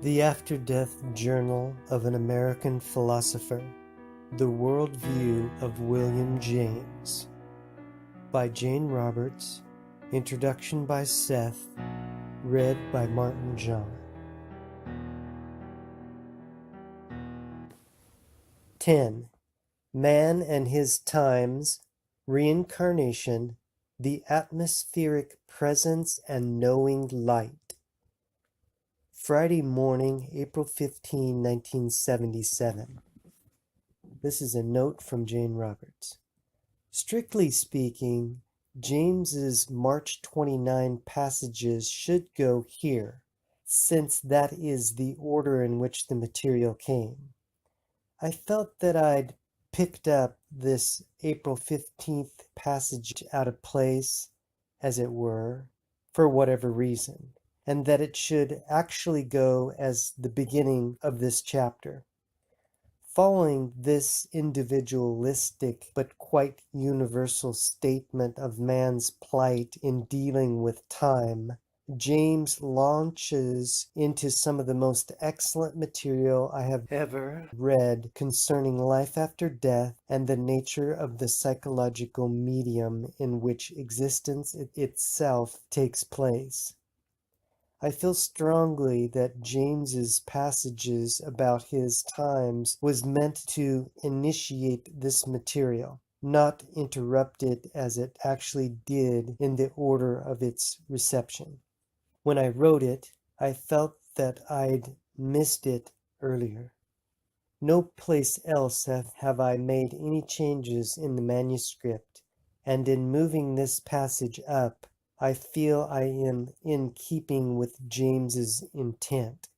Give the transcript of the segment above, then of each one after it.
The After-Death Journal of an American Philosopher, The Worldview of William James, by Jane Roberts, introduction by Seth, read by Martin John. 10. Man and His Times, Reincarnation, the Atmospheric Presence and Knowing Light. Friday morning, April 15, 1977. This is a note from Jane Roberts. Strictly speaking, James's March 29 passages should go here, since that is the order in which the material came. I felt that I'd picked up this April 15th passage out of place, as it were, for whatever reason, and that it should actually go as the beginning of this chapter. Following this individualistic but quite universal statement of man's plight in dealing with time, James launches into some of the most excellent material I have ever read concerning life after death and the nature of the psychological medium in which existence itself takes place. I feel strongly that James's passages about his times was meant to initiate this material, not interrupt it as it actually did in the order of its reception. When I wrote it, I felt that I'd missed it earlier. No place else have I made any changes in the manuscript, and in moving this passage up, I feel I am in keeping with James's intent.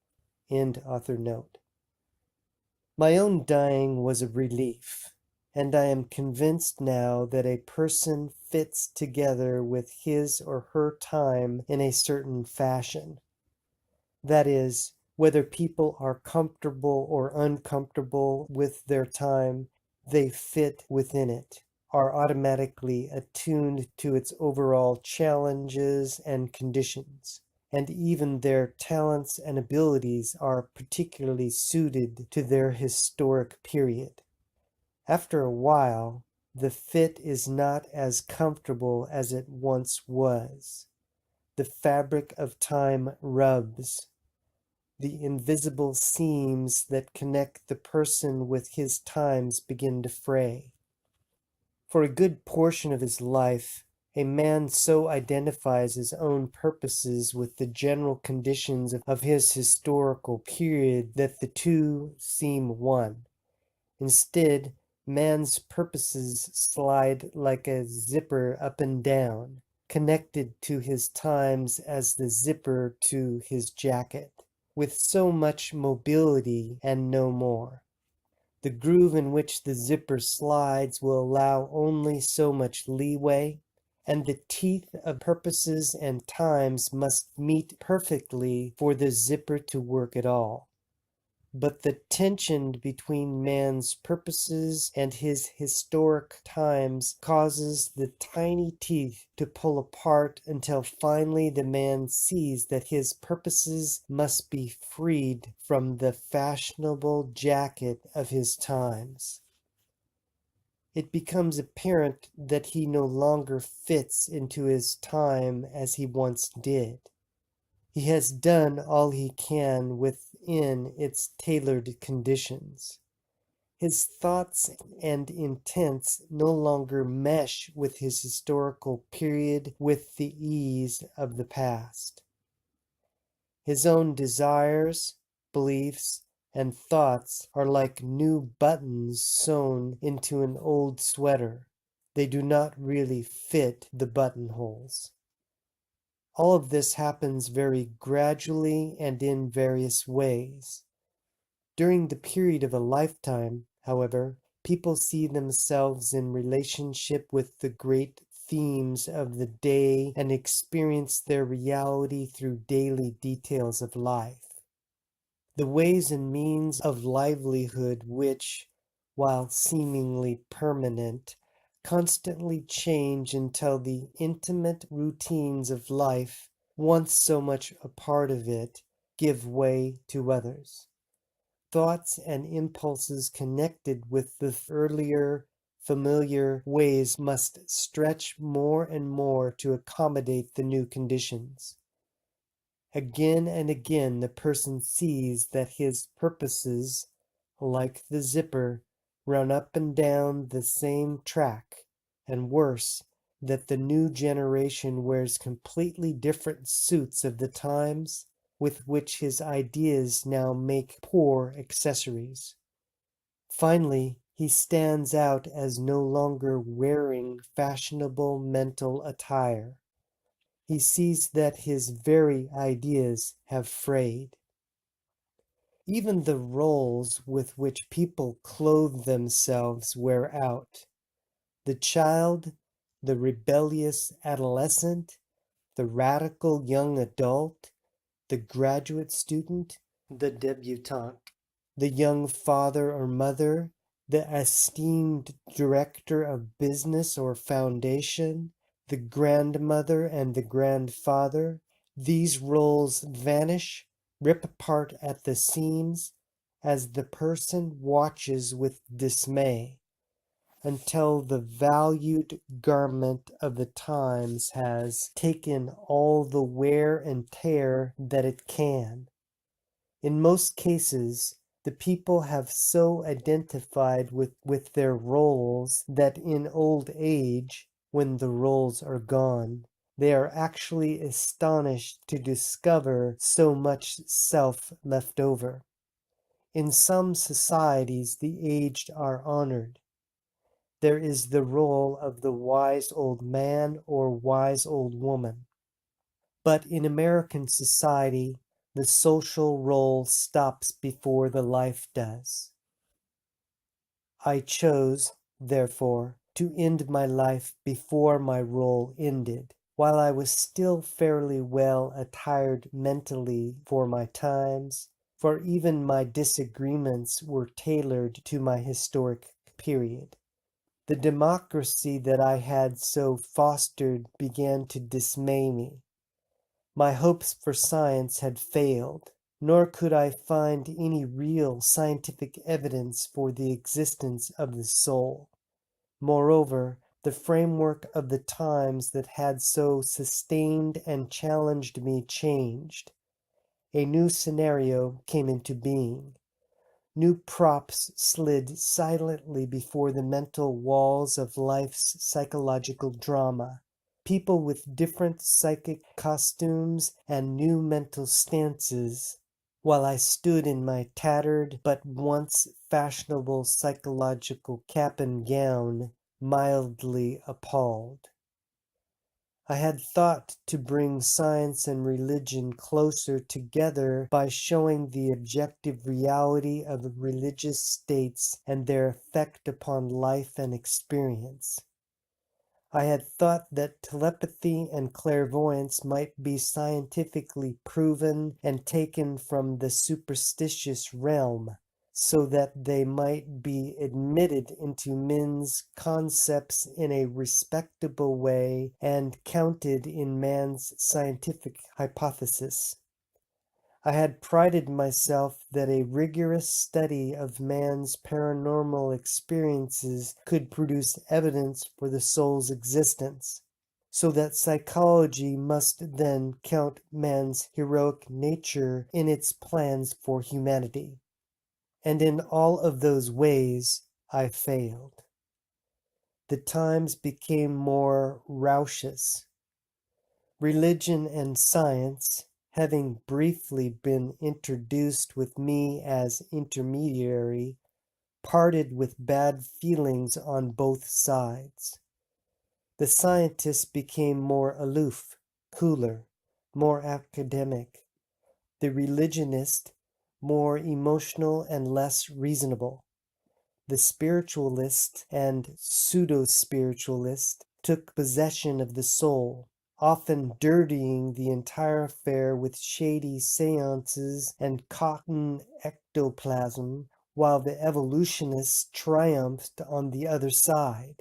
End author note. My own dying was a relief, and I am convinced now that a person fits together with his or her time in a certain fashion. That is, whether people are comfortable or uncomfortable with their time, they fit within it, are automatically attuned to its overall challenges and conditions, and even their talents and abilities are particularly suited to their historic period. After a while, the fit is not as comfortable as it once was. The fabric of time rubs. The invisible seams that connect the person with his times begin to fray. For a good portion of his life, a man so identifies his own purposes with the general conditions of his historical period that the two seem one. Instead, man's purposes slide like a zipper up and down, connected to his times as the zipper to his jacket, with so much mobility and no more. The groove in which the zipper slides will allow only so much leeway, and the teeth of purposes and times must meet perfectly for the zipper to work at all. But the tension between man's purposes and his historic times causes the tiny teeth to pull apart until finally the man sees that his purposes must be freed from the fashionable jacket of his times. It becomes apparent that he no longer fits into his time as he once did. He has done all he can within its tailored conditions. His thoughts and intents no longer mesh with his historical period with the ease of the past. His own desires, beliefs, and thoughts are like new buttons sewn into an old sweater. They do not really fit the buttonholes. All of this happens very gradually and in various ways. During the period of a lifetime, however, people see themselves in relationship with the great themes of the day and experience their reality through daily details of life. The ways and means of livelihood which, while seemingly permanent, constantly change until the intimate routines of life, once so much a part of it, give way to others. Thoughts and impulses connected with the earlier familiar ways must stretch more and more to accommodate the new conditions. Again and again the person sees that his purposes, like the zipper, run up and down the same track, and worse, that the new generation wears completely different suits of the times, with which his ideas now make poor accessories. Finally, he stands out as no longer wearing fashionable mental attire. He sees that his very ideas have frayed. Even the roles with which people clothe themselves wear out. The child, the rebellious adolescent, the radical young adult, the graduate student, the debutante, the young father or mother, the esteemed director of business or foundation, the grandmother and the grandfather. These roles vanish, rip apart at the seams, as the person watches with dismay, until the valued garment of the times has taken all the wear and tear that it can. In most cases, the people have so identified with their roles that in old age, when the roles are gone, they are actually astonished to discover so much self left over. In some societies, the aged are honored. There is the role of the wise old man or wise old woman. But in American society, the social role stops before the life does. I chose, therefore, to end my life before my role ended, while I was still fairly well attired mentally for my times, for even my disagreements were tailored to my historic period. The democracy that I had so fostered began to dismay me. My hopes for science had failed, nor could I find any real scientific evidence for the existence of the soul. Moreover, the framework of the times that had so sustained and challenged me changed. A new scenario came into being. New props slid silently before the mental walls of life's psychological drama. People with different psychic costumes and new mental stances, while I stood in my tattered but once fashionable psychological cap and gown, mildly appalled. I had thought to bring science and religion closer together by showing the objective reality of religious states and their effect upon life and experience. I had thought that telepathy and clairvoyance might be scientifically proven and taken from the superstitious realm, so that they might be admitted into men's concepts in a respectable way and counted in man's scientific hypothesis. I had prided myself that a rigorous study of man's paranormal experiences could produce evidence for the soul's existence, so that psychology must then count man's heroic nature in its plans for humanity. And in all of those ways I failed. The times became more raucous. Religion and science, having briefly been introduced with me as intermediary, parted with bad feelings on both sides. The scientist became more aloof, cooler, more academic. The religionist, more emotional and less reasonable. The spiritualist and pseudo-spiritualist took possession of the soul, often dirtying the entire affair with shady seances and cotton ectoplasm, while the evolutionists triumphed on the other side,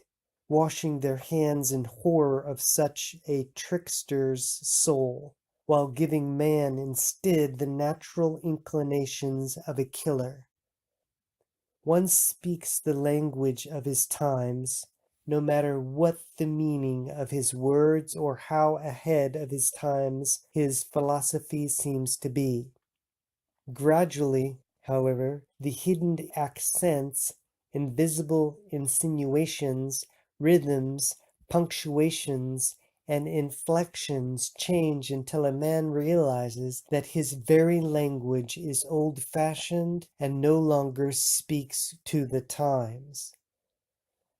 washing their hands in horror of such a trickster's soul. while giving man instead the natural inclinations of a killer. One speaks the language of his times, no matter what the meaning of his words or how ahead of his times his philosophy seems to be. Gradually, however, the hidden accents, invisible insinuations, rhythms, punctuations, and inflections change until a man realizes that his very language is old-fashioned and no longer speaks to the times.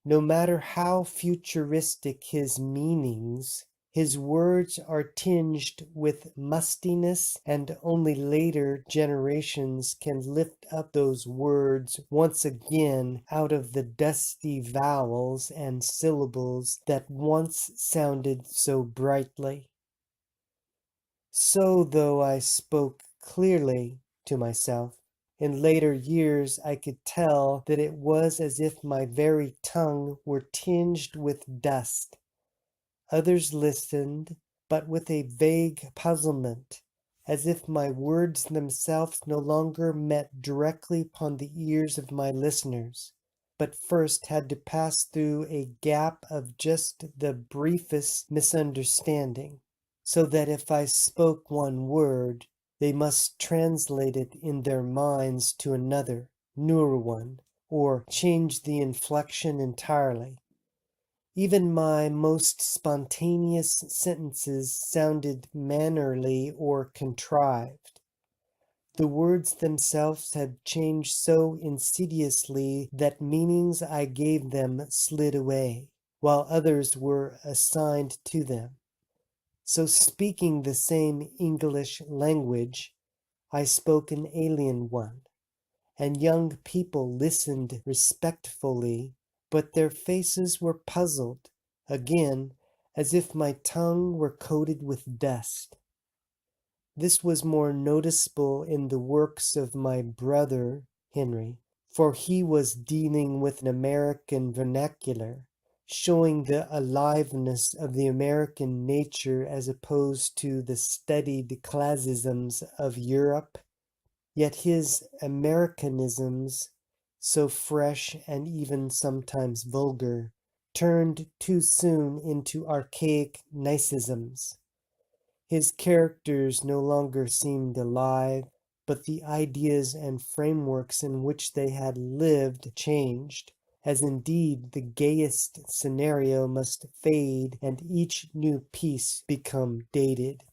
No matter how futuristic his meanings, his words are tinged with mustiness, and only later generations can lift up those words once again out of the dusty vowels and syllables that once sounded so brightly. So, though I spoke clearly to myself, in later years I could tell that it was as if my very tongue were tinged with dust. Others listened, but with a vague puzzlement, as if my words themselves no longer met directly upon the ears of my listeners, but first had to pass through a gap of just the briefest misunderstanding, so that if I spoke one word, they must translate it in their minds to another, newer one, or change the inflection entirely. Even my most spontaneous sentences sounded mannerly or contrived. The words themselves had changed so insidiously that meanings I gave them slid away, while others were assigned to them. So, speaking the same English language, I spoke an alien one, and young people listened respectfully, but their faces were puzzled, again, as if my tongue were coated with dust. This was more noticeable in the works of my brother Henry, for he was dealing with an American vernacular, showing the aliveness of the American nature as opposed to the studied classisms of Europe. Yet his Americanisms, so fresh and even sometimes vulgar, turned too soon into archaic nicisms. His characters no longer seemed alive, but the ideas and frameworks in which they had lived changed, as indeed the gayest scenario must fade and each new piece become dated.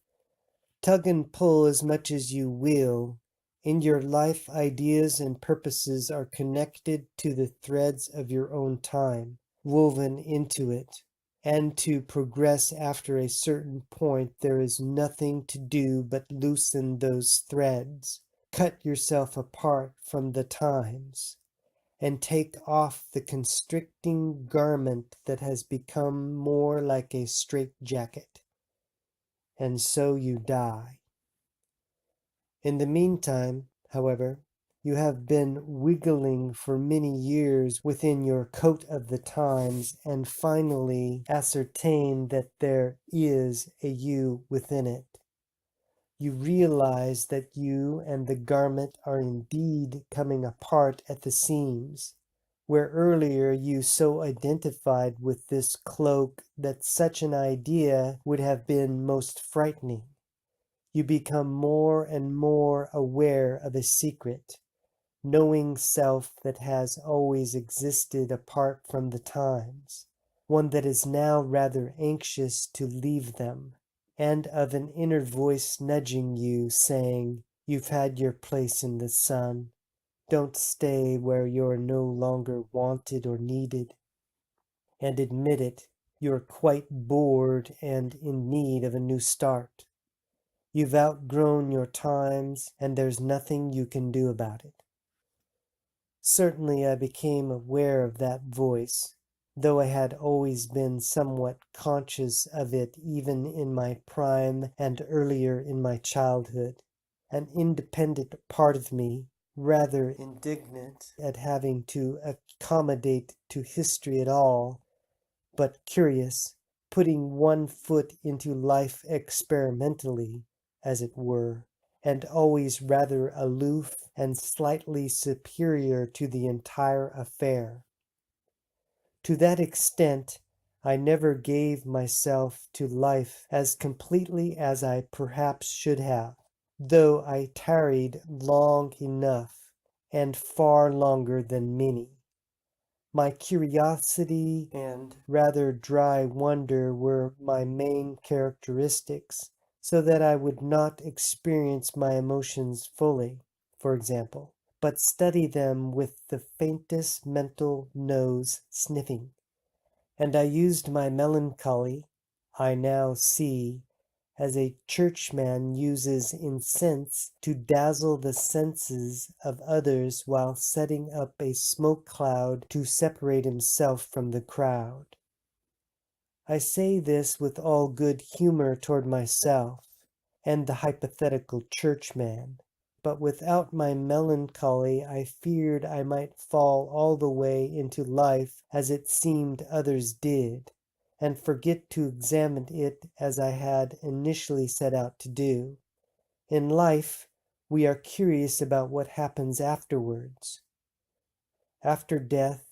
Tug and pull as much as you will, in your life ideas and purposes are connected to the threads of your own time, woven into it. And to progress after a certain point, there is nothing to do but loosen those threads, cut yourself apart from the times, and take off the constricting garment that has become more like a straitjacket. And so you die. In the meantime, however, you have been wiggling for many years within your coat of the times, and finally ascertain that there is a you within it. You realize that you and the garment are indeed coming apart at the seams, where earlier you so identified with this cloak that such an idea would have been most frightening. You become more and more aware of a secret, knowing self that has always existed apart from the times, one that is now rather anxious to leave them, and of an inner voice nudging you, saying, "You've had your place in the sun. Don't stay where you're no longer wanted or needed." And admit it, you're quite bored and in need of a new start. You've outgrown your times, and there's nothing you can do about it. Certainly I became aware of that voice, though I had always been somewhat conscious of it even in my prime and earlier in my childhood. An independent part of me, rather indignant at having to accommodate to history at all, but curious, putting one foot into life experimentally, as it were, and always rather aloof and slightly superior to the entire affair. To that extent, I never gave myself to life as completely as I perhaps should have, though I tarried long enough, and far longer than many. My curiosity and rather dry wonder were my main characteristics, so that I would not experience my emotions fully, for example, but study them with the faintest mental nose sniffing. And I used my melancholy, I now see, as a churchman uses incense to dazzle the senses of others while setting up a smoke cloud to separate himself from the crowd. I say this with all good humor toward myself and the hypothetical churchman, but without my melancholy I feared I might fall all the way into life as it seemed others did, and forget to examine it as I had initially set out to do. In life, we are curious about what happens afterwards. After death,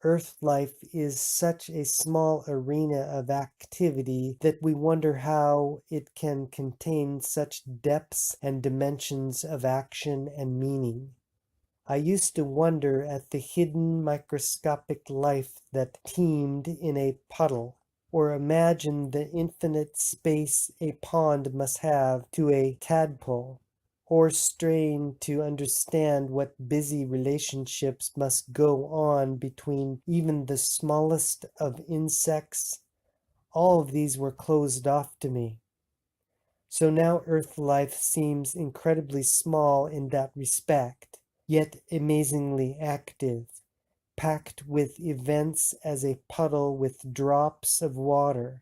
Earth life is such a small arena of activity that we wonder how it can contain such depths and dimensions of action and meaning. I used to wonder at the hidden microscopic life that teemed in a puddle, or imagine the infinite space a pond must have to a tadpole, or strain to understand what busy relationships must go on between even the smallest of insects. All of these were closed off to me. So now Earth life seems incredibly small in that respect, yet amazingly active, packed with events as a puddle with drops of water,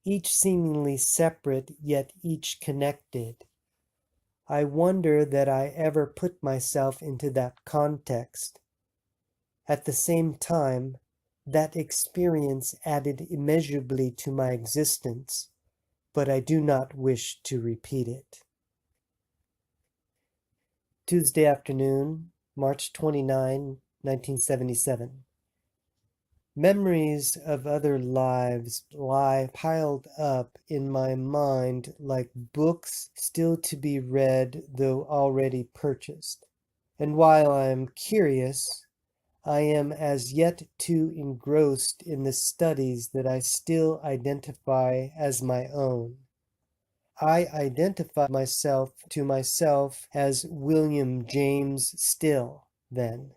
each seemingly separate, yet each connected. I wonder that I ever put myself into that context. At the same time, that experience added immeasurably to my existence, but I do not wish to repeat it. Tuesday afternoon, March 29, 1977. Memories of other lives lie piled up in my mind like books still to be read though already purchased. And while I am curious, I am as yet too engrossed in the studies that I still identify as my own. I identify myself as William James still, then,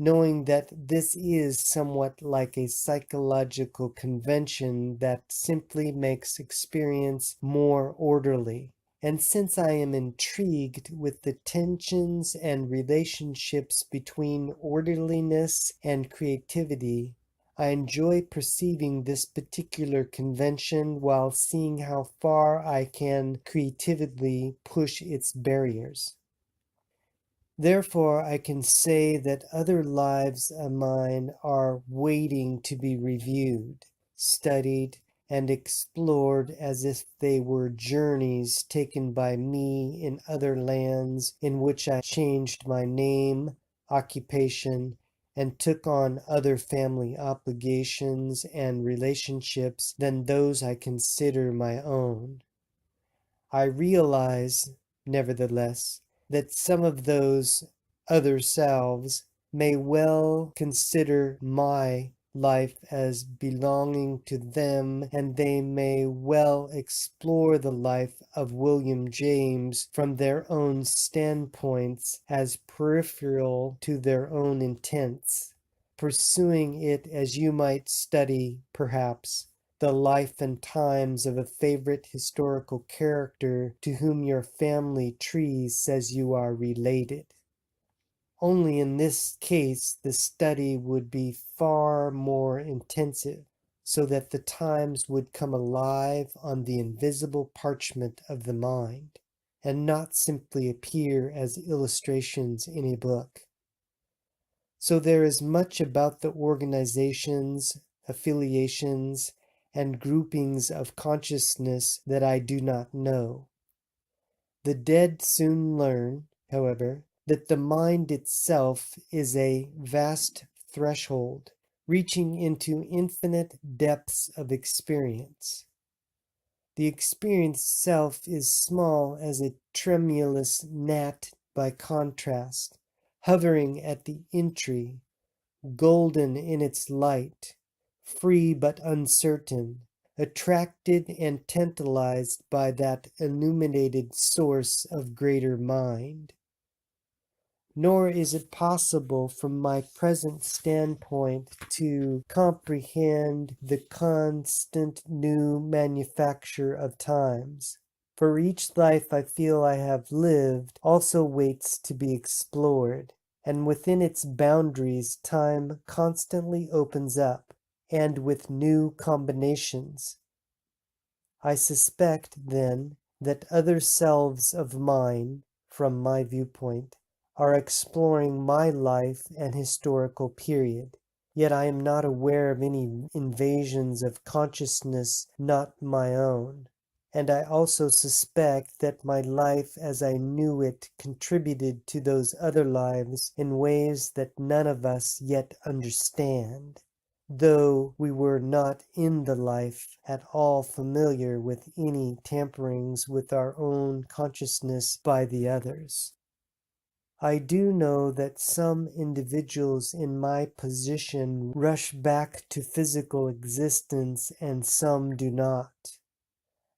knowing that this is somewhat like a psychological convention that simply makes experience more orderly. And since I am intrigued with the tensions and relationships between orderliness and creativity, I enjoy perceiving this particular convention while seeing how far I can creatively push its barriers. Therefore, I can say that other lives of mine are waiting to be reviewed, studied, and explored as if they were journeys taken by me in other lands in which I changed my name, occupation, and took on other family obligations and relationships than those I consider my own. I realize, nevertheless, that some of those other selves may well consider my life as belonging to them, and they may well explore the life of William James from their own standpoints as peripheral to their own intents, pursuing it as you might study, perhaps, the life and times of a favorite historical character to whom your family tree says you are related. Only in this case the study would be far more intensive, so that the times would come alive on the invisible parchment of the mind, and not simply appear as illustrations in a book. So there is much about the organizations, affiliations, and groupings of consciousness that I do not know. The dead soon learn, however, that the mind itself is a vast threshold, reaching into infinite depths of experience. The experience self is small as a tremulous gnat by contrast, hovering at the entry, golden in its light, free but uncertain, attracted and tantalized by that illuminated source of greater mind. Nor is it possible from my present standpoint to comprehend the constant new manufacture of times. For each life I feel I have lived also waits to be explored, and within its boundaries time constantly opens up, and with new combinations. I suspect, then, that other selves of mine, from my viewpoint, are exploring my life and historical period. Yet I am not aware of any invasions of consciousness not my own. And I also suspect that my life as I knew it contributed to those other lives in ways that none of us yet understand, though we were not in the life at all familiar with any tamperings with our own consciousness by the others. I do know that some individuals in my position rush back to physical existence and some do not.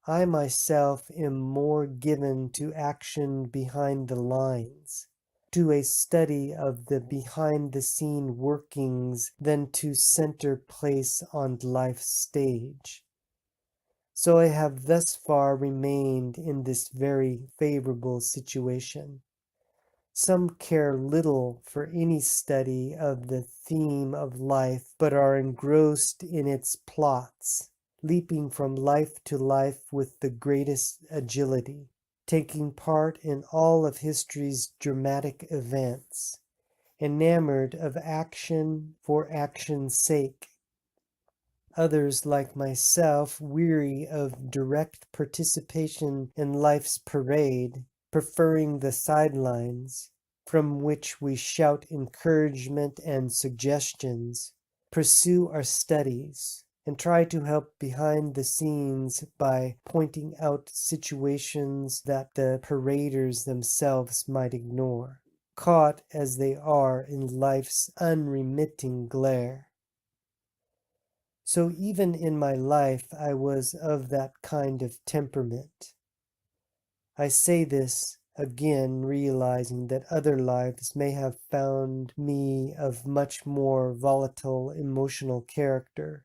I myself am more given to action behind the lines, to a study of the behind-the-scene workings than to center place on life's stage. So I have thus far remained in this very favorable situation. Some care little for any study of the theme of life, but are engrossed in its plots, leaping from life to life with the greatest agility, taking part in all of history's dramatic events, enamored of action for action's sake. Others, like myself, weary of direct participation in life's parade, preferring the sidelines, from which we shout encouragement and suggestions, pursue our studies, and try to help behind the scenes by pointing out situations that the paraders themselves might ignore, caught as they are in life's unremitting glare. So even in my life I was of that kind of temperament. I say this, again realizing that other lives may have found me of much more volatile emotional character.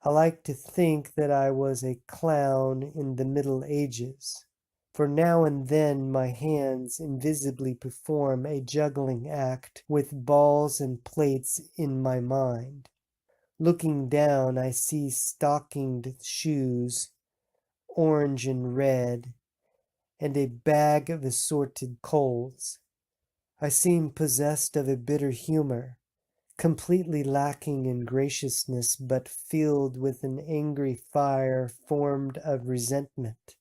I like to think that I was a clown in the Middle Ages, for now and then my hands invisibly perform a juggling act with balls and plates in my mind. Looking down, I see stockinged shoes, orange and red, and a bag of assorted coals. I seem possessed of a bitter humor, completely lacking in graciousness, but filled with an angry fire formed of resentment,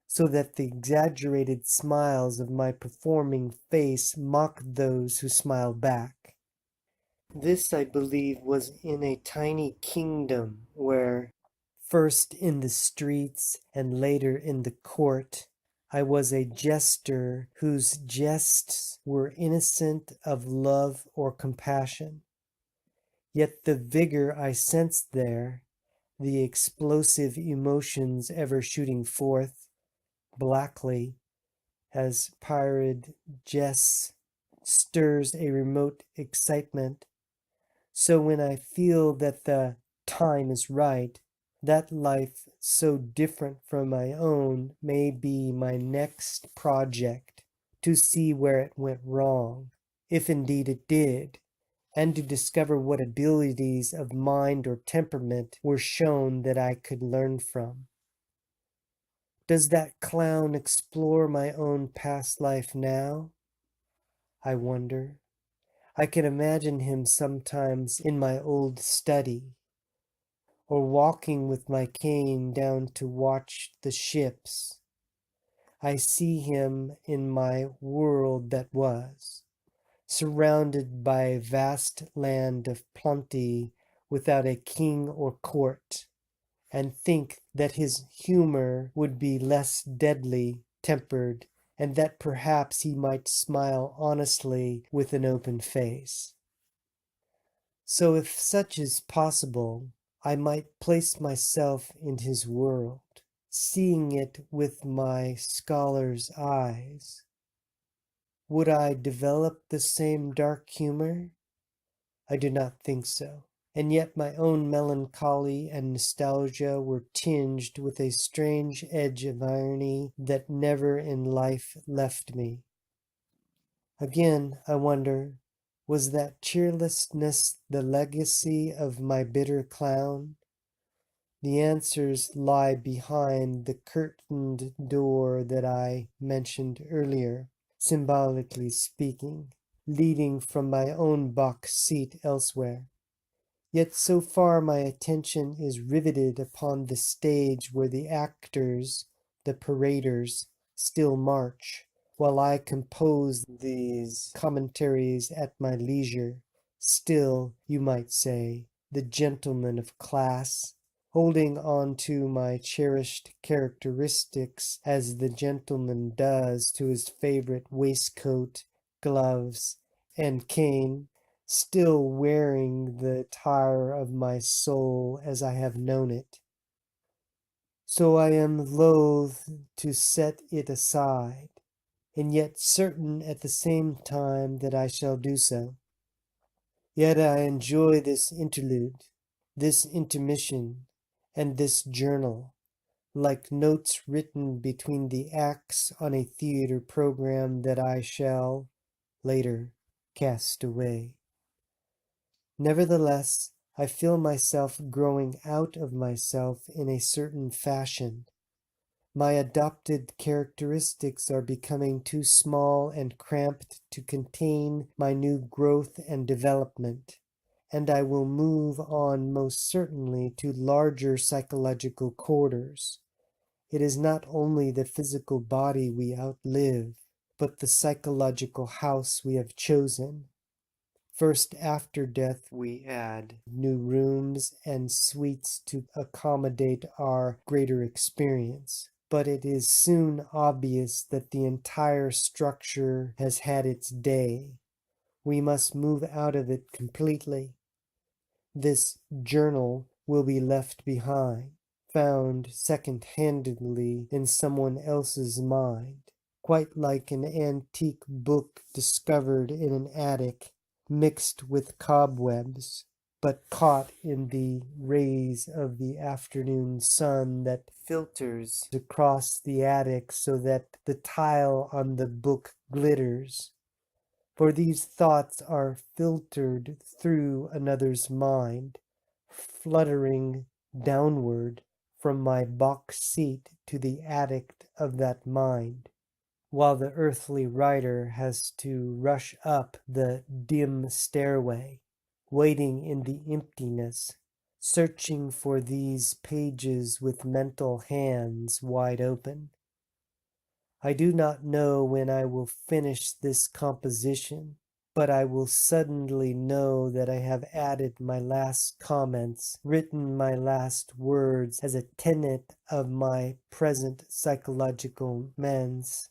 so that the exaggerated smiles of my performing face mock those who smile back. This, I believe, was in a tiny kingdom where, first in the streets and later in the court, I was a jester whose jests were innocent of love or compassion. Yet the vigor I sensed there, the explosive emotions ever shooting forth, blackly, as pyrid jests, stirs a remote excitement. So when I feel that the time is right, that life so different from my own may be my next project, to see where it went wrong, if indeed it did, and to discover what abilities of mind or temperament were shown that I could learn from. Does that clown explore my own past life now? I wonder. I can imagine him sometimes in my old study, or walking with my cane down to watch the ships. I see him in my world that was, surrounded by a vast land of plenty without a king or court, and think that his humor would be less deadly tempered, and that perhaps he might smile honestly with an open face. So if such is possible, I might place myself in his world, seeing it with my scholar's eyes. Would I develop the same dark humor? I do not think so. And yet my own melancholy and nostalgia were tinged with a strange edge of irony that never in life left me. Again, I wonder, was that cheerlessness the legacy of my bitter clown? The answers lie behind the curtained door that I mentioned earlier, symbolically speaking, leading from my own box seat elsewhere. Yet so far my attention is riveted upon the stage where the actors, the paraders, still march, while I compose these commentaries at my leisure, still, you might say, the gentleman of class, holding on to my cherished characteristics as the gentleman does to his favorite waistcoat, gloves, and cane, still wearing the attire of my soul as I have known it. So I am loath to set it aside, and yet certain at the same time that I shall do so. Yet I enjoy this interlude, this intermission, and this journal, like notes written between the acts on a theater program that I shall, later, cast away. Nevertheless, I feel myself growing out of myself in a certain fashion. My adopted characteristics are becoming too small and cramped to contain my new growth and development, and I will move on most certainly to larger psychological quarters. It is not only the physical body we outlive, but the psychological house we have chosen. First, after death, we add new rooms and suites to accommodate our greater experience. But it is soon obvious that the entire structure has had its day. We must move out of it completely. This journal will be left behind, found second-handedly in someone else's mind, quite like an antique book discovered in an attic, mixed with cobwebs, but caught in the rays of the afternoon sun that filters across the attic so that the tile on the book glitters. For these thoughts are filtered through another's mind, fluttering downward from my box seat to the attic of that mind, while the earthly writer has to rush up the dim stairway, waiting in the emptiness, searching for these pages with mental hands wide open. I do not know when I will finish this composition, but I will suddenly know that I have added my last comments, written my last words as a tenet of my present psychological mens,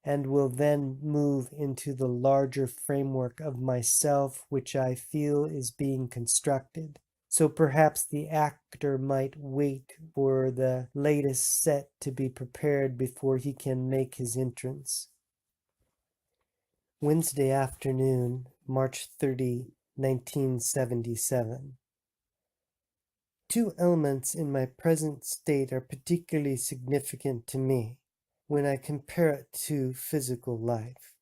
and will then move into the larger framework of myself which I feel is being constructed. So perhaps the actor might wait for the latest set to be prepared before he can make his entrance. Wednesday afternoon, March 30, 1977. Two elements in my present state are particularly significant to me when I compare it to physical life.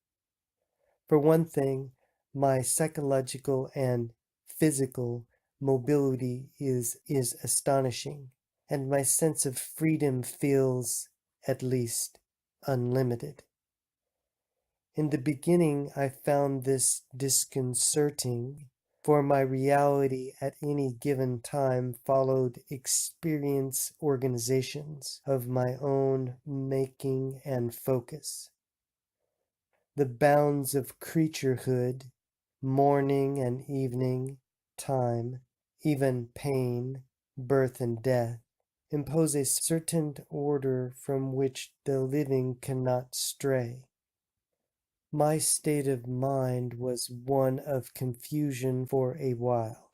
For one thing, my psychological and physical mobility is astonishing, and my sense of freedom feels, at least, unlimited. In the beginning, I found this disconcerting, for my reality at any given time followed experience organizations of my own making and focus. The bounds of creaturehood, morning and evening, time, even pain, birth and death, impose a certain order from which the living cannot stray. My state of mind was one of confusion for a while.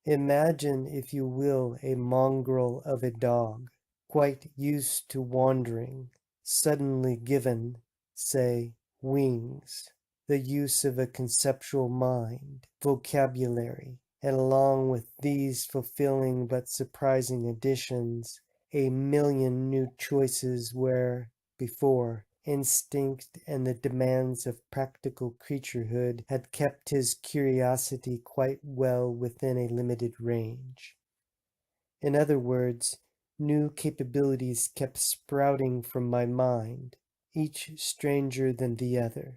Imagine, if you will, a mongrel of a dog, quite used to wandering, suddenly given, say, wings, the use of a conceptual mind, vocabulary, and along with these fulfilling but surprising additions, a million new choices where, before, instinct and the demands of practical creaturehood had kept his curiosity quite well within a limited range. In other words, new capabilities kept sprouting from my mind, each stranger than the other.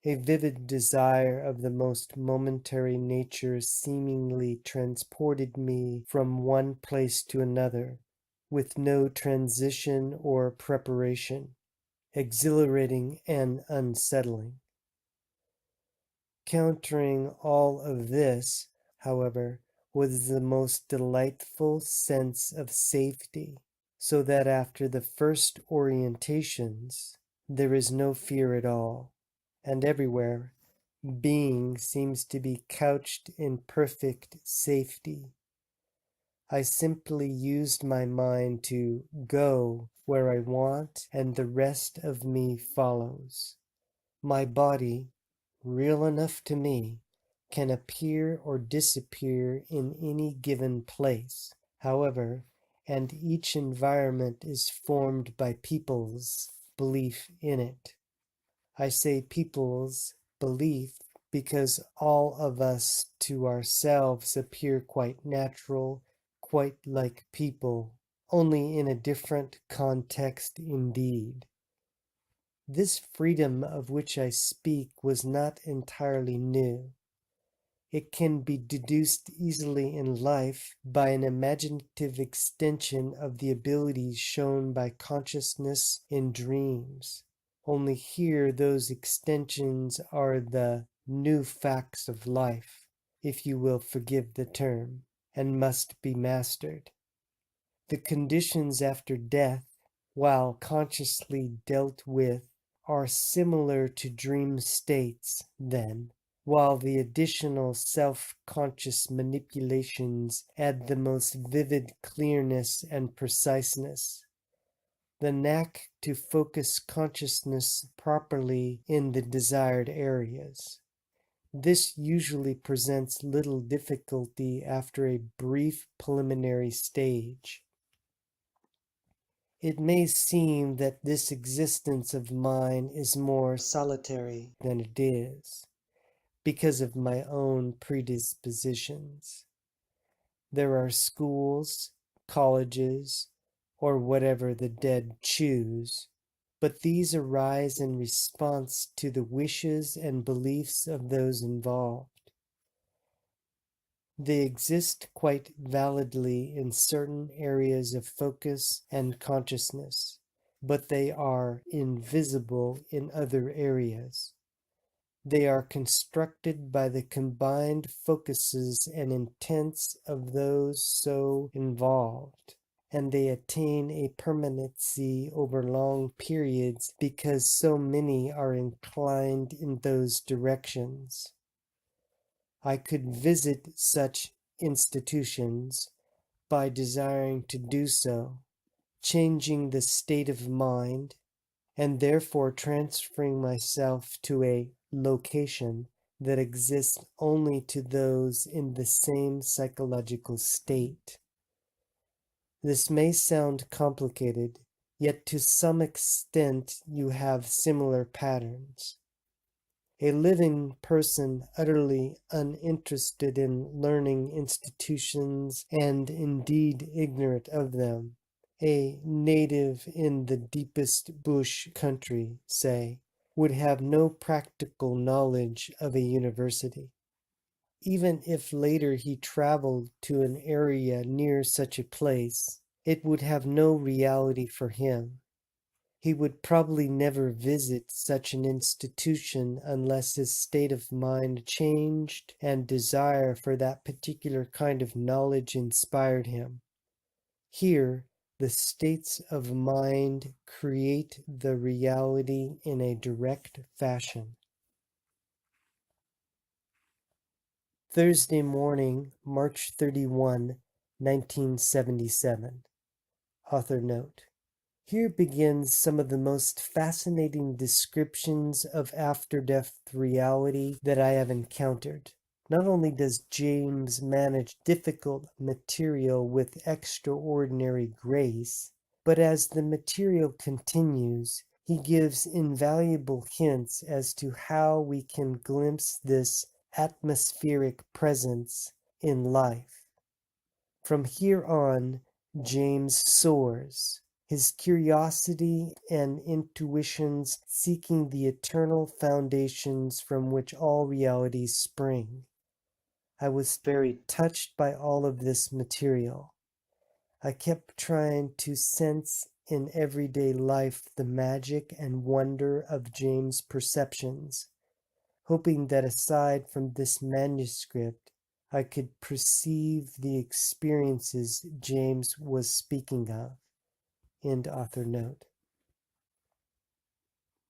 A vivid desire of the most momentary nature seemingly transported me from one place to another, with no transition or preparation, exhilarating and unsettling. Countering all of this, however, was the most delightful sense of safety, so that after the first orientations, there is no fear at all, and everywhere, being seems to be couched in perfect safety. I simply used my mind to go where I want, and the rest of me follows. My body, real enough to me, can appear or disappear in any given place, however, and each environment is formed by people's belief in it. I say people's belief because all of us to ourselves appear quite natural, quite like people, only in a different context indeed. This freedom of which I speak was not entirely new. It can be deduced easily in life by an imaginative extension of the abilities shown by consciousness in dreams. Only here those extensions are the new facts of life, if you will forgive the term, and must be mastered. The conditions after death, while consciously dealt with, are similar to dream states, then, while the additional self-conscious manipulations add the most vivid clearness and preciseness. The knack to focus consciousness properly in the desired areas. This usually presents little difficulty after a brief preliminary stage. It may seem that this existence of mine is more solitary than it is, because of my own predispositions. There are schools, colleges, or whatever the dead choose, but these arise in response to the wishes and beliefs of those involved. They exist quite validly in certain areas of focus and consciousness, but they are invisible in other areas. They are constructed by the combined focuses and intents of those so involved, and they attain a permanency over long periods because so many are inclined in those directions. I could visit such institutions by desiring to do so, changing the state of mind, and therefore transferring myself to a location that exists only to those in the same psychological state. This may sound complicated, yet to some extent you have similar patterns. A living person utterly uninterested in learning institutions and indeed ignorant of them, a native in the deepest bush country, say, would have no practical knowledge of a university. Even if later he traveled to an area near such a place, it would have no reality for him. He would probably never visit such an institution unless his state of mind changed and desire for that particular kind of knowledge inspired him. Here, the states of mind create the reality in a direct fashion. Thursday morning, March 31, 1977. Author note. Here begins some of the most fascinating descriptions of after-death reality that I have encountered. Not only does James manage difficult material with extraordinary grace, but as the material continues, he gives invaluable hints as to how we can glimpse this atmospheric presence in life. From here on, James soars, his curiosity and intuitions seeking the eternal foundations from which all realities spring. I was very touched by all of this material. I kept trying to sense in everyday life the magic and wonder of James' perceptions, hoping that aside from this manuscript, I could perceive the experiences James was speaking of. End author note.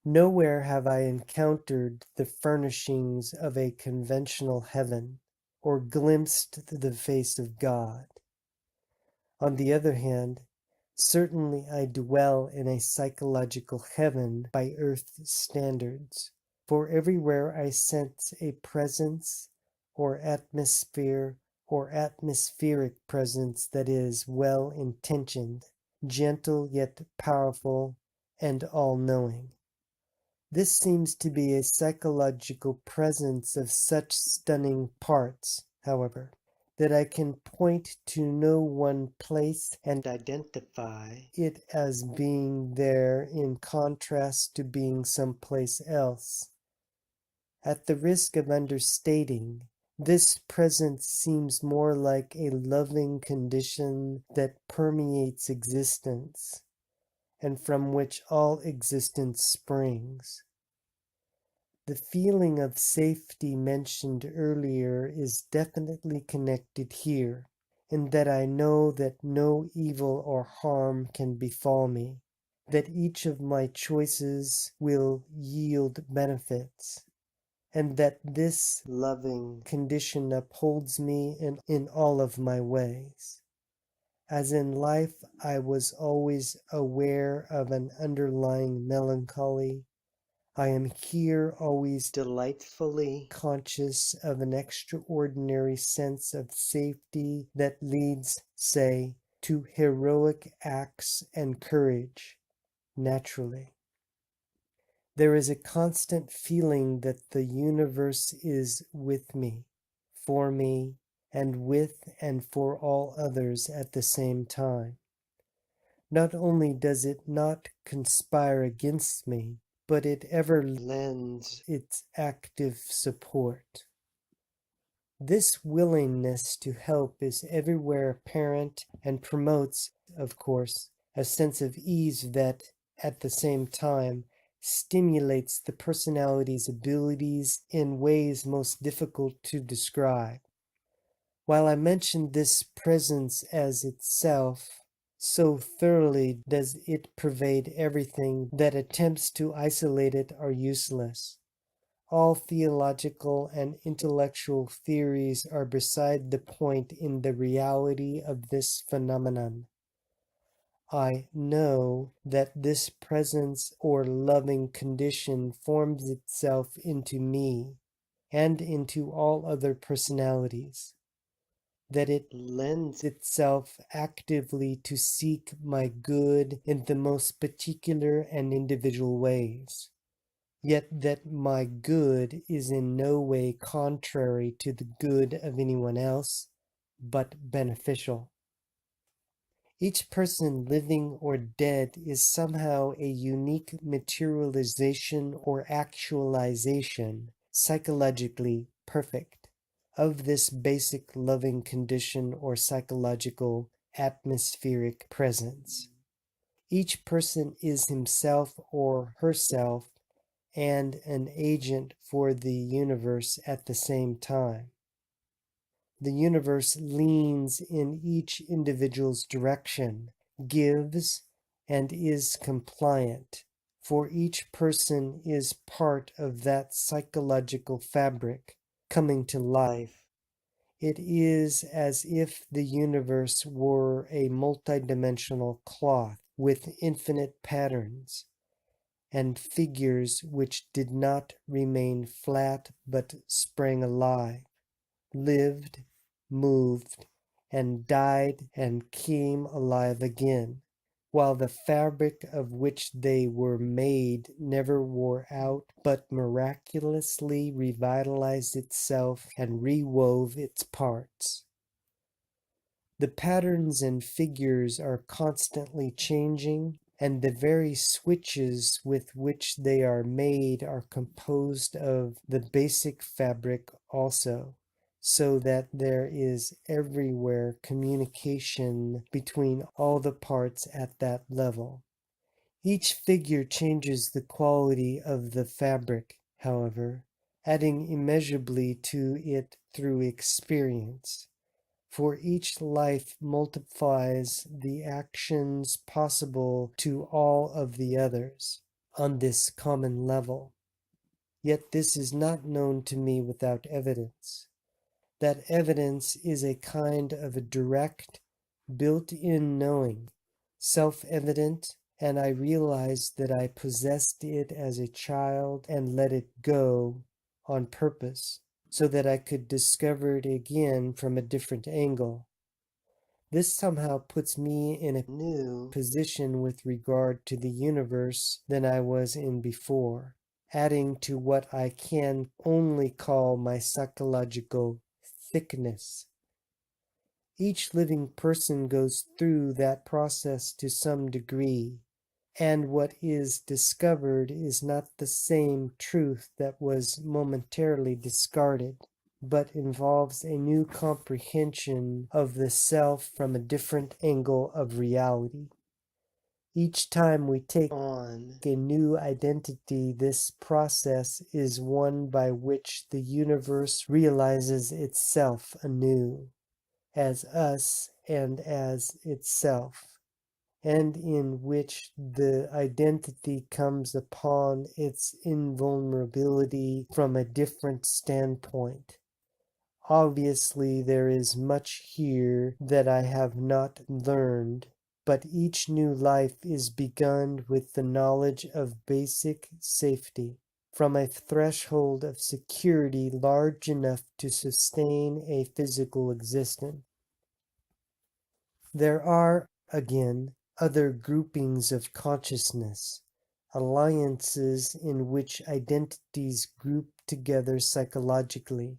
Nowhere have I encountered the furnishings of a conventional heaven, or glimpsed the face of God. On the other hand, certainly I dwell in a psychological heaven by earth's standards, for everywhere I sense a presence or atmosphere or atmospheric presence that is well intentioned, gentle yet powerful, and all-knowing. This seems to be a psychological presence of such stunning parts, however, that I can point to no one place and identify it as being there in contrast to being someplace else. At the risk of understating, this presence seems more like a loving condition that permeates existence, and from which all existence springs. The feeling of safety mentioned earlier is definitely connected here, in that I know that no evil or harm can befall me, that each of my choices will yield benefits, and that this loving condition upholds me in all of my ways. As in life I was always aware of an underlying melancholy, I am here always delightfully conscious of an extraordinary sense of safety that leads, say, to heroic acts and courage, naturally. There is a constant feeling that the universe is with me, for me, and with and for all others at the same time. Not only does it not conspire against me, but it ever lends its active support. This willingness to help is everywhere apparent and promotes, of course, a sense of ease that, at the same time, stimulates the personality's abilities in ways most difficult to describe. While I mention this presence as itself, so thoroughly does it pervade everything that attempts to isolate it are useless. All theological and intellectual theories are beside the point in the reality of this phenomenon. I know that this presence or loving condition forms itself into me and into all other personalities, that it lends itself actively to seek my good in the most particular and individual ways, yet that my good is in no way contrary to the good of anyone else, but beneficial. Each person, living or dead, is somehow a unique materialization or actualization, psychologically perfect, of this basic loving condition or psychological atmospheric presence. Each person is himself or herself and an agent for the universe at the same time. The universe leans in each individual's direction, gives, and is compliant, for each person is part of that psychological fabric coming to life. It is as if the universe were a multidimensional cloth with infinite patterns and figures which did not remain flat but sprang alive, lived, moved, and died and came alive again, while the fabric of which they were made never wore out, but miraculously revitalized itself and rewove its parts. The patterns and figures are constantly changing, and the very switches with which they are made are composed of the basic fabric also, so that there is everywhere communication between all the parts at that level. Each figure changes the quality of the fabric, however, adding immeasurably to it through experience. For each life multiplies the actions possible to all of the others on this common level. Yet this is not known to me without evidence. That evidence is a kind of a direct, built-in knowing, self-evident, and I realized that I possessed it as a child and let it go on purpose, so that I could discover it again from a different angle. This somehow puts me in a new position with regard to the universe than I was in before, adding to what I can only call my psychological thickness. Each living person goes through that process to some degree, and what is discovered is not the same truth that was momentarily discarded, but involves a new comprehension of the self from a different angle of reality. Each time we take on a new identity, this process is one by which the universe realizes itself anew, as us and as itself, and in which the identity comes upon its invulnerability from a different standpoint. Obviously, there is much here that I have not learned, but each new life is begun with the knowledge of basic safety, from a threshold of security large enough to sustain a physical existence. There are, again, other groupings of consciousness, alliances in which identities group together psychologically,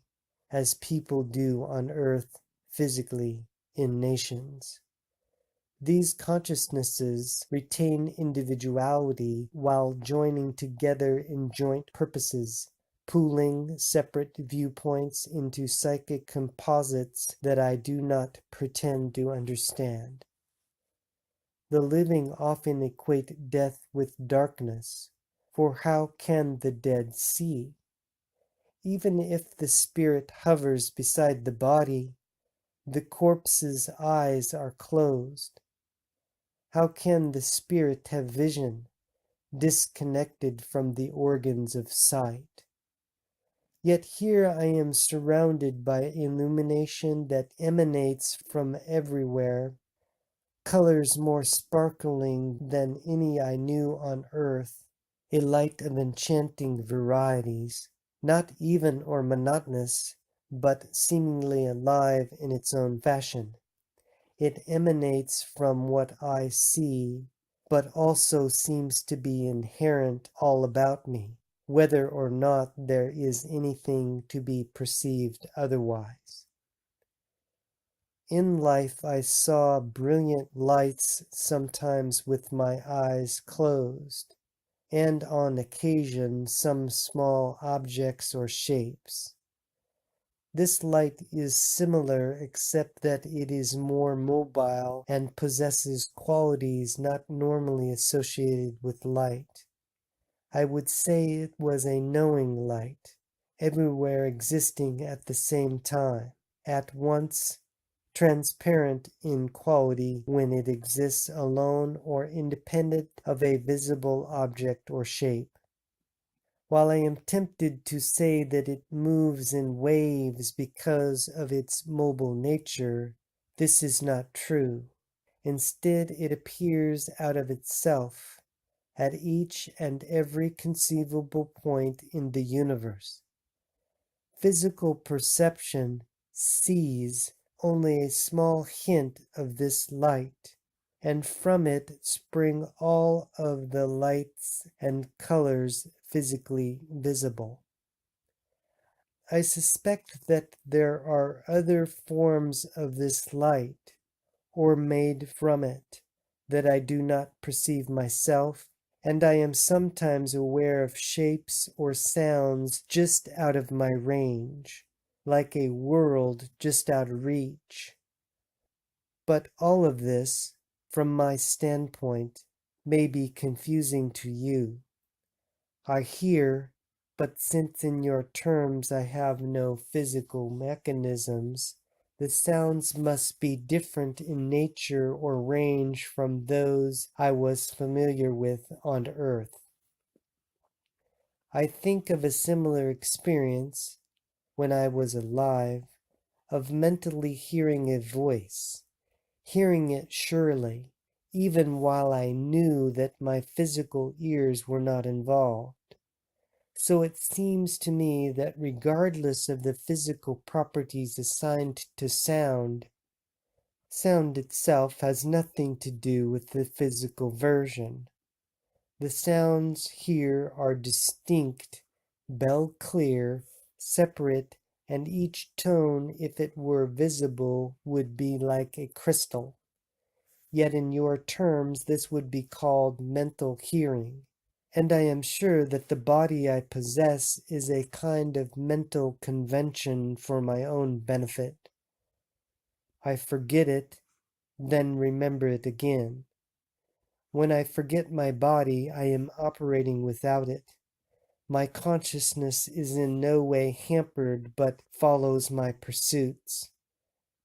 as people do on earth physically in nations. These consciousnesses retain individuality while joining together in joint purposes, pooling separate viewpoints into psychic composites that I do not pretend to understand. The living often equate death with darkness, for how can the dead see? Even if the spirit hovers beside the body, the corpse's eyes are closed. How can the spirit have vision, disconnected from the organs of sight? Yet here I am surrounded by illumination that emanates from everywhere, colors more sparkling than any I knew on earth, a light of enchanting varieties, not even or monotonous, but seemingly alive in its own fashion. It emanates from what I see, but also seems to be inherent all about me, whether or not there is anything to be perceived otherwise. In life I saw brilliant lights sometimes with my eyes closed, and on occasion some small objects or shapes. This light is similar except that it is more mobile and possesses qualities not normally associated with light. I would say it was a knowing light, everywhere existing at the same time, at once transparent in quality when it exists alone or independent of a visible object or shape. While I am tempted to say that it moves in waves because of its mobile nature, this is not true. Instead, it appears out of itself at each and every conceivable point in the universe. Physical perception sees only a small hint of this light, and from it spring all of the lights and colors physically visible. I suspect that there are other forms of this light, or made from it, that I do not perceive myself, and I am sometimes aware of shapes or sounds just out of my range, like a world just out of reach. But all of this, from my standpoint, may be confusing to you. I hear, but since in your terms I have no physical mechanisms, the sounds must be different in nature or range from those I was familiar with on Earth. I think of a similar experience, when I was alive, of mentally hearing a voice, hearing it surely, even while I knew that my physical ears were not involved. So it seems to me that regardless of the physical properties assigned to sound, sound itself has nothing to do with the physical version. The sounds here are distinct, bell clear, separate, and each tone, if it were visible, would be like a crystal. Yet in your terms this would be called mental hearing. And I am sure that the body I possess is a kind of mental convention for my own benefit. I forget it, then remember it again. When I forget my body, I am operating without it. My consciousness is in no way hampered, but follows my pursuits.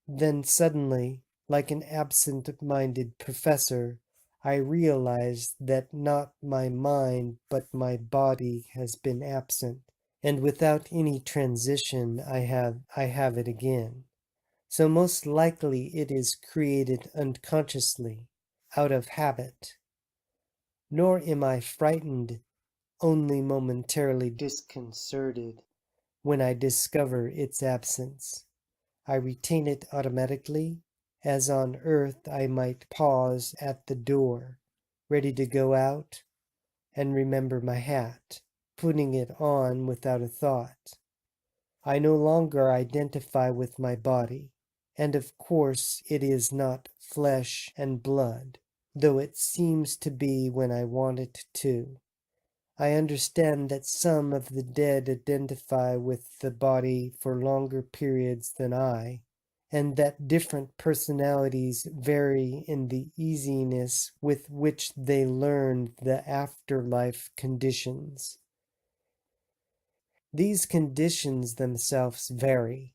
Then suddenly, like an absent-minded professor, I realize that not my mind but my body has been absent, and without any transition I have it again. So most likely it is created unconsciously, out of habit. Nor am I frightened, only momentarily disconcerted when I discover its absence. I retain it automatically, as on earth I might pause at the door, ready to go out, and remember my hat, putting it on without a thought. I no longer identify with my body, and of course it is not flesh and blood, though it seems to be when I want it to. I understand that some of the dead identify with the body for longer periods than I, and that different personalities vary in the easiness with which they learn the afterlife conditions. These conditions themselves vary,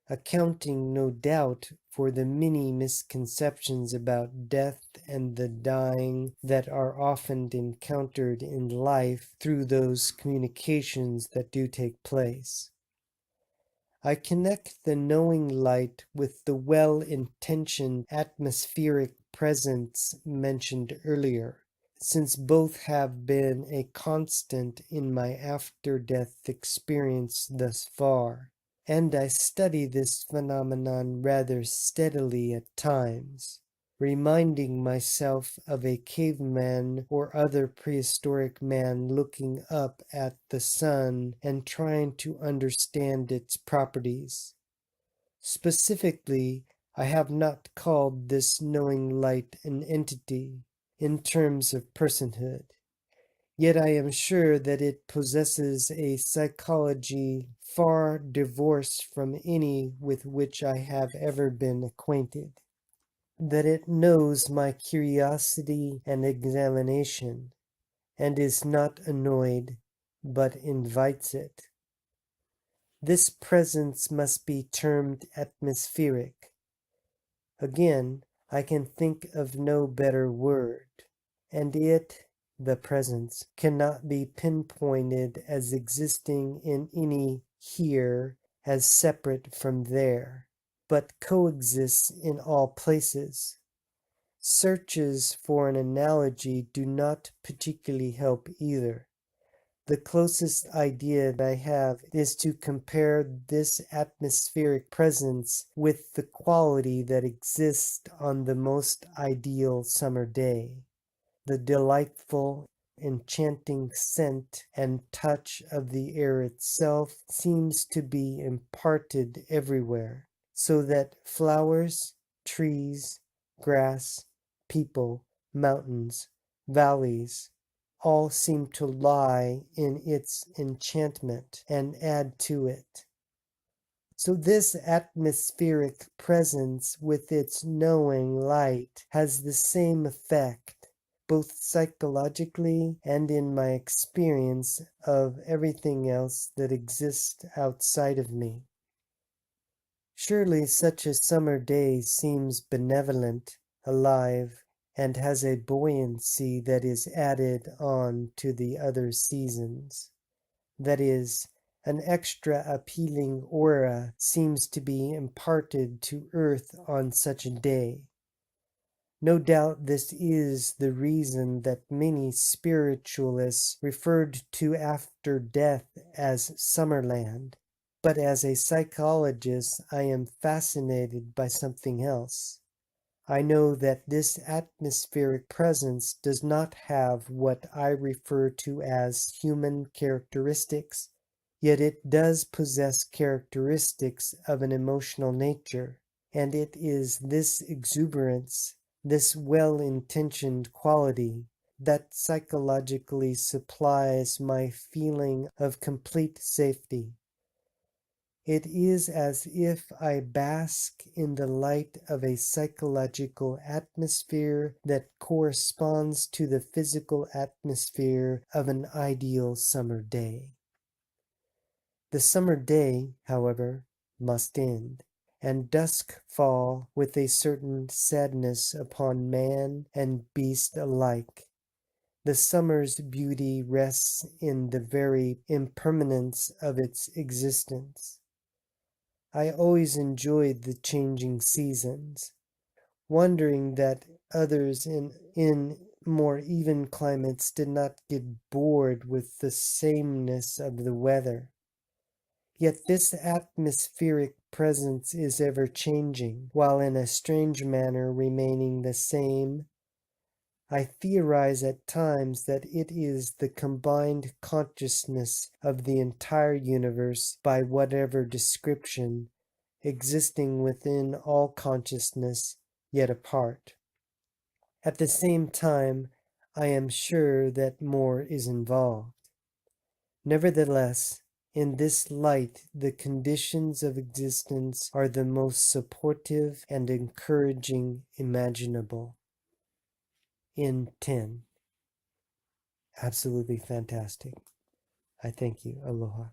accounting no doubt for the many misconceptions about death and the dying that are often encountered in life through those communications that do take place. I connect the knowing light with the well-intentioned atmospheric presence mentioned earlier, since both have been a constant in my after-death experience thus far, and I study this phenomenon rather steadily at times, reminding myself of a caveman or other prehistoric man looking up at the sun and trying to understand its properties. Specifically, I have not called this knowing light an entity in terms of personhood. Yet I am sure that it possesses a psychology far divorced from any with which I have ever been acquainted, that it knows my curiosity and examination, and is not annoyed, but invites it. This presence must be termed atmospheric. Again, I can think of no better word. And it, the presence, cannot be pinpointed as existing in any here as separate from there, but coexists in all places. Searches for an analogy do not particularly help either. The closest idea that I have is to compare this atmospheric presence with the quality that exists on the most ideal summer day. The delightful, enchanting scent and touch of the air itself seems to be imparted everywhere, so that flowers, trees, grass, people, mountains, valleys, all seem to lie in its enchantment and add to it. So this atmospheric presence with its knowing light has the same effect, both psychologically and in my experience of everything else that exists outside of me. Surely such a summer day seems benevolent, alive, and has a buoyancy that is added on to the other seasons. That is, an extra appealing aura seems to be imparted to earth on such a day. No doubt this is the reason that many spiritualists referred to after death as Summerland. But as a psychologist, I am fascinated by something else. I know that this atmospheric presence does not have what I refer to as human characteristics, yet it does possess characteristics of an emotional nature, and it is this exuberance, this well-intentioned quality, that psychologically supplies my feeling of complete safety. It is as if I bask in the light of a psychological atmosphere that corresponds to the physical atmosphere of an ideal summer day. The summer day, however, must end, and dusk fall with a certain sadness upon man and beast alike. The summer's beauty rests in the very impermanence of its existence. I always enjoyed the changing seasons, wondering that others in more even climates did not get bored with the sameness of the weather. Yet this atmospheric presence is ever changing, while in a strange manner remaining the same. I theorize at times that it is the combined consciousness of the entire universe by whatever description, existing within all consciousness, yet apart. At the same time, I am sure that more is involved. Nevertheless, in this light, the conditions of existence are the most supportive and encouraging imaginable. In 10. Absolutely fantastic. I thank you. Aloha.